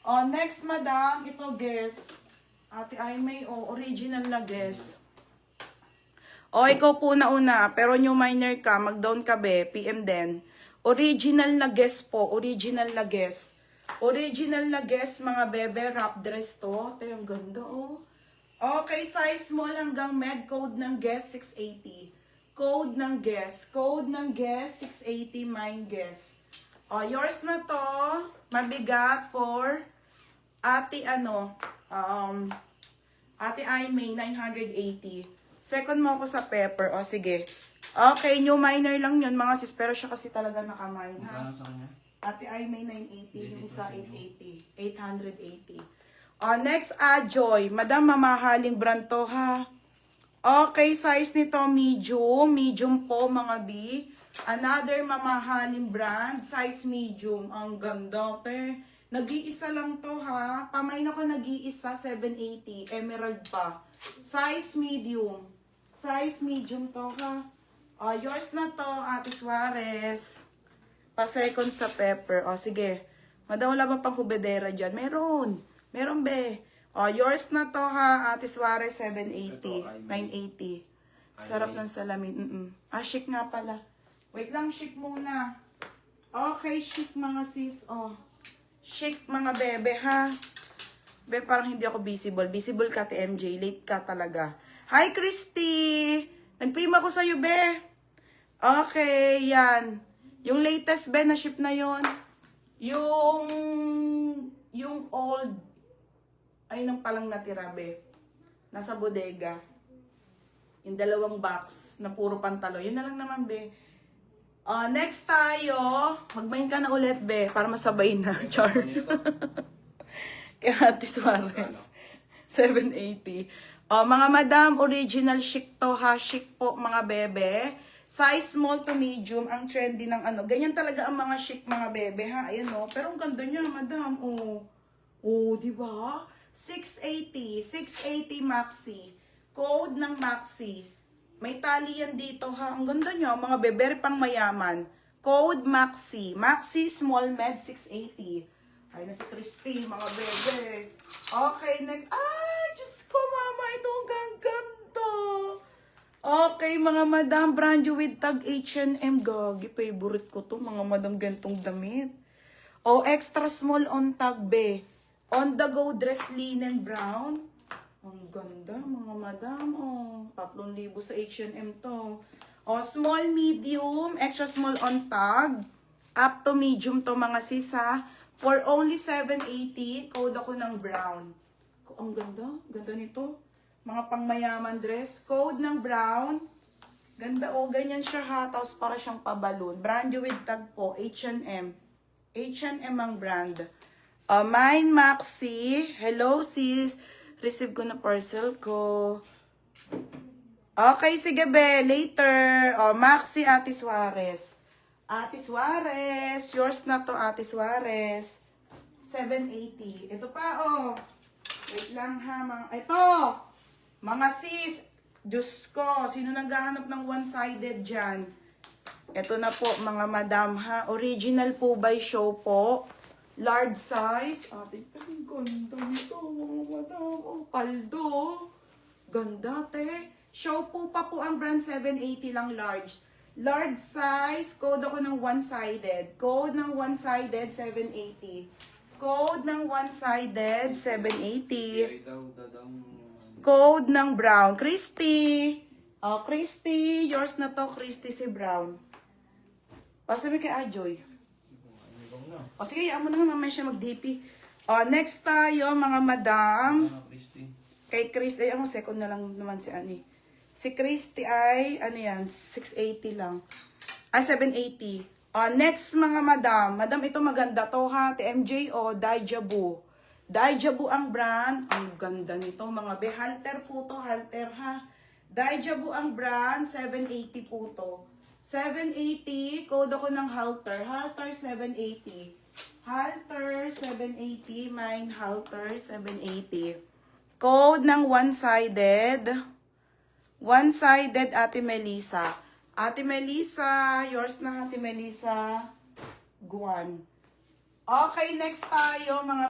Next, madam, ito, guess. Ate Aimee, original na guess. Ikaw po na una, pero new minor ka, mag-down ka be, PM din. Original na guess po, original na guess. Original na guess, mga bebe, wrap dress to. Ito yung ganda, Okay, size small hanggang med, code ng guess, 680. Code ng guess, 680, mine guess. Yours na to, mabigat for Ate Ate Aimee, 980. Second mo ako sa pepper. Sige. Okay, new minor lang yun, mga sis. Pero siya kasi talaga nakamine, ha? Ate Aimee, 980. Yung isa, 880. 880. Next, Joy. Madam, mamahaling brand to, ha? Okay, size nito, medium. Medium po, mga B. Another mamahaling brand. Size medium. Ang ganda, te. Nag-iisa lang to, ha? Pamain ako nag-iisa, 780. Emerald pa. Size medium. Size medium to, ha? Yours na to, Ate Suarez. Pa-second sa pepper. Sige. Madam, wala ba pang hubedera dyan? Meron. Meron, be. Yours na to, ha? Ate Suarez, 780. 980. Sarap ng salamin. Chic nga pala. Wait lang, chic muna. Okay, chic mga sis. Chic mga bebe, ha? Be, parang hindi ako visible. Visible ka, TMJ. Late ka talaga. Hi, Christy! Nag-PM ako sa'yo, be. Okay, yan. Yung latest, be, na-ship na yon. Yung old, ay nang palang natira, be. Nasa bodega. Yung 2 box na puro pantalo. Yun na lang naman, be. Next tayo, mag-main ka na ulit, be, para masabay na. Char. Kaya Ate Suarez. 780. Mga madam, original chic to, ha? Chic po, mga bebe. Size small to medium, ang trendy ng Ganyan talaga ang mga chic, mga bebe, ha? Ayan, Pero ang ganda niya, madam. Diba? 680. 680 maxi. Code ng maxi. May tali yan dito, ha? Ang ganda niya, mga bebe, pang mayaman. Code maxi. Maxi small med 680. Ay na si Christy, mga bebe. Okay, next. Diyos ko, mama, ito ang ganda. Okay, mga madam, brand new with tag H&M. Gagi, favorite ko to, mga madam, gantong damit. Extra small on tag, be. On the go dress linen brown. Ang ganda, mga madam. 3,000 sa H&M to. Small, medium, extra small on tag. Up to medium to, mga sisa. For only 780, code ako ng brown. Ang ganda. Ganda nito. Mga pangmayaman dress. Code ng brown. Ganda, ganyan siya, ha. Tapos para siyang pabalon. Brand new with tag po. H&M. H&M ang brand. Mine Maxi. Hello, sis. Receive ko na parcel ko. Okay, sige, be. Later. Maxi, Ate Suarez. Ate Suarez. Yours na to, Ate Suarez. 780. Ito pa, Wait lang, ha, ito! Mga sis, Diyos ko, sino naghahanap ng one-sided dyan? Ito na po, mga madam, ha? Original po by show po. Large size. Ate, ang ganda nito, mga madam. Paldo. Ganda, te. Show po pa po ang brand, 780 lang large. Large size, code ako ng one-sided. Code ng one-sided, 780. Code ng one-sided, 780. Code ng brown. Christy. Christy. Yours na to, Christy, si brown. Sabi kay Ajoy. Sige, amo na nga, mamaya siya mag-DP. Next tayo, mga madam. Kay Christy, second na lang naman si Ani. Si Christy ay, 680 lang. 780. Next, mga madam. Madam, ito maganda to, ha. TMJ, Daijabu. Daijabu ang brand. Ang ganda nito, mga be. Halter po to, halter, ha. Daijabu ang brand. 780 po to. 780. Code ako ng halter. Halter, 780. Halter, 780. Mine, halter, 780. Code ng one-sided. One-sided, Ate Melissa. Ate Melissa, yours na, Ate Melissa. Guan. Okay, next tayo, mga